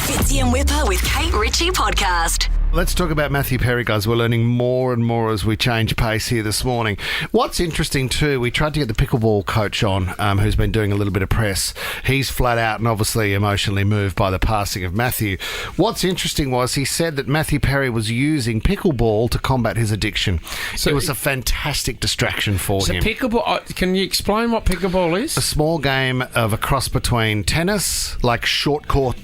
Fitzy and Whipper with Kate Ritchie podcast. Let's talk about Matthew Perry, guys. We're learning more and more as we change pace here this morning. What's interesting too, we tried to get the pickleball coach on, who's been doing a little bit of press. He's flat out and obviously emotionally moved by the passing of Matthew. What's interesting was he said that Matthew Perry was using pickleball to combat his addiction. So it was a fantastic distraction for him. So pickleball, can you explain what pickleball is? A small game of a cross between tennis, like short court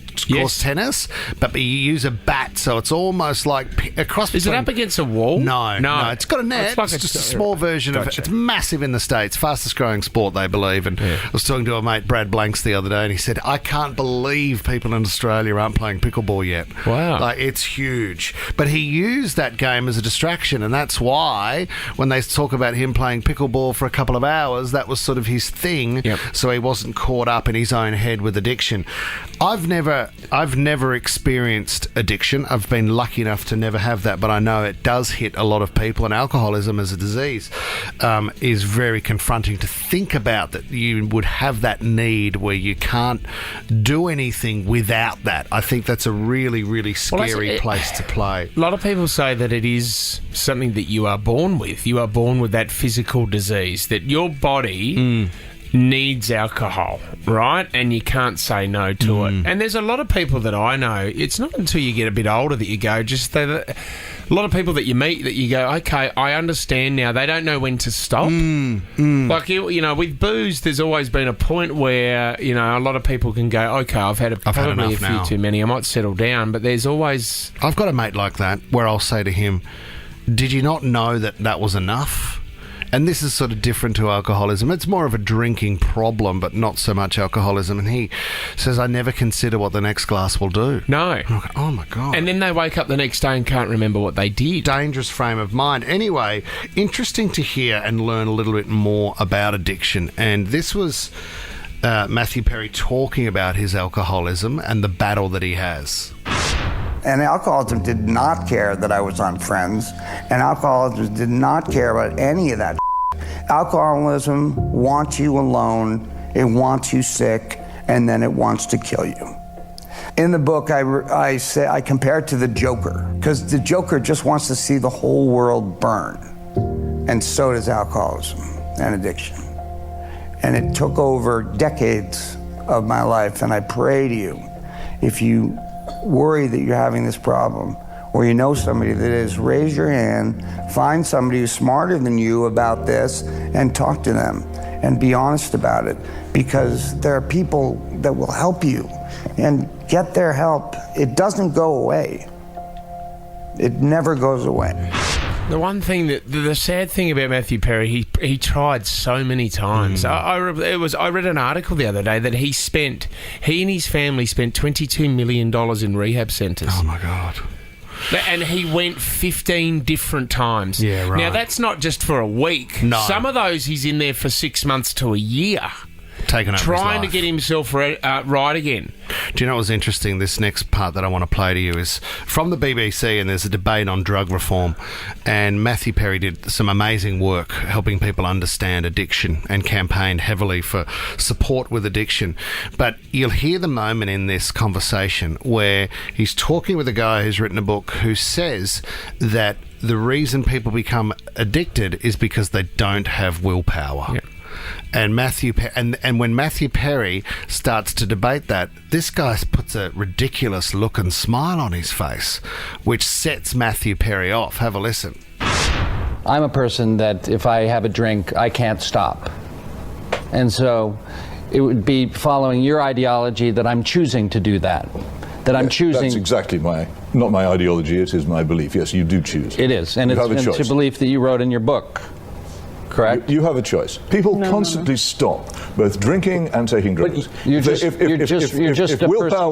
tennis, but you use a bat, so it's almost like a cross between... Is it up against a wall? No. It's got a net. It's It's just a small version of it. It's massive in the States. Fastest growing sport, they believe. And I was talking to a mate, Brad Blanks, the other day, and he said, I can't believe people in Australia aren't playing pickleball yet. Wow. Like, it's huge. But he used that game as a distraction, and that's why when they talk about him playing pickleball for a couple of hours, that was sort of his thing, so he wasn't caught up in his own head with addiction. I've never experienced addiction. I've been lucky enough to never have that, but I know it does hit a lot of people, and alcoholism as a disease is very confronting to think about, that you would have that need where you can't do anything without that. I think that's a really, really scary place to play. A lot of people say that it is something that you are born with. You are born with that physical disease, that your body... needs alcohol, right? And you can't say no to it. And there's a lot of people that I know, it's not until you get a bit older that you go, a lot of people that you meet that you go, okay, I understand now. They don't know when to stop. Like, you know, with booze, there's always been a point where, you know, a lot of people can go, okay, I've had probably a few too many. I might settle down. But there's always... I've got a mate like that where I'll say to him, did you not know that was enough? And this is sort of different to alcoholism. It's more of a drinking problem, but not so much alcoholism. And he says, I never consider what the next glass will do. No. And I go, oh, my God. And then they wake up the next day and can't remember what they did. Dangerous frame of mind. Anyway, interesting to hear and learn a little bit more about addiction. And this was Matthew Perry talking about his alcoholism and the battle that he has. And alcoholism did not care that I was on Friends, and alcoholism did not care about any of that. Alcoholism wants you alone, it wants you sick, and then it wants to kill you. In the book, I compare it to the Joker, because the Joker just wants to see the whole world burn, and so does alcoholism and addiction. And it took over decades of my life, and I pray to you, if you worry that you're having this problem, or you know somebody that is, raise your hand, find somebody who's smarter than you about this, and talk to them, and be honest about it, because there are people that will help you, and get their help. It doesn't go away. It never goes away. The one thing the sad thing about Matthew Perry, he tried so many times. I read an article the other day that he and his family spent $22 million in rehab centres. Oh my God. And he went 15 different times. Yeah, right. Now that's not just for a week. No. Some of those he's in there for 6 months to a year. Taking over trying his life. to get himself right again. Do you know what's interesting? This next part that I want to play to you is from the BBC, and there's a debate on drug reform, and Matthew Perry did some amazing work helping people understand addiction and campaigned heavily for support with addiction. But you'll hear the moment in this conversation where he's talking with a guy who's written a book who says that the reason people become addicted is because they don't have willpower. Yeah. And when Matthew Perry starts to debate that, this guy puts a ridiculous look and smile on his face, which sets Matthew Perry off. Have a listen. I'm a person that if I have a drink, I can't stop. And so it would be following your ideology that I'm choosing to do that. I'm choosing... That's exactly not my ideology, it is my belief. Yes, you do choose. It is, and it's a belief that you wrote in your book. Correct. You have a choice. People constantly stop both drinking and taking drugs. You're just a person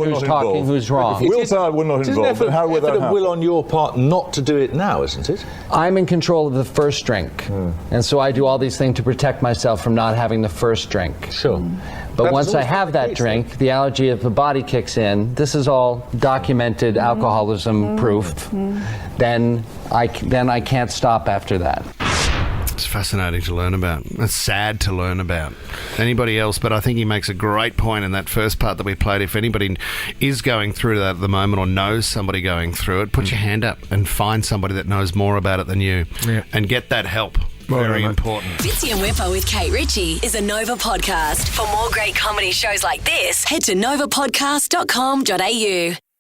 who's talking who's wrong. If willpower were not involved, then how would that happen? It's an effort of will on your part not to do it now, isn't it? I'm in control of the first drink, and so I do all these things to protect myself from not having the first drink. Sure. But once I have that drink, the allergy of the body kicks in. This is all documented alcoholism proof. Then I can't stop after that. It's fascinating to learn about. It's sad to learn about. Anybody else, but I think he makes a great point in that first part that we played. If anybody is going through that at the moment or knows somebody going through it, put your hand up and find somebody that knows more about it than you and get that help. Very important. Fitzy and Whipper with Kate Ritchie is a Nova podcast. For more great comedy shows like this, head to novapodcast.com.au.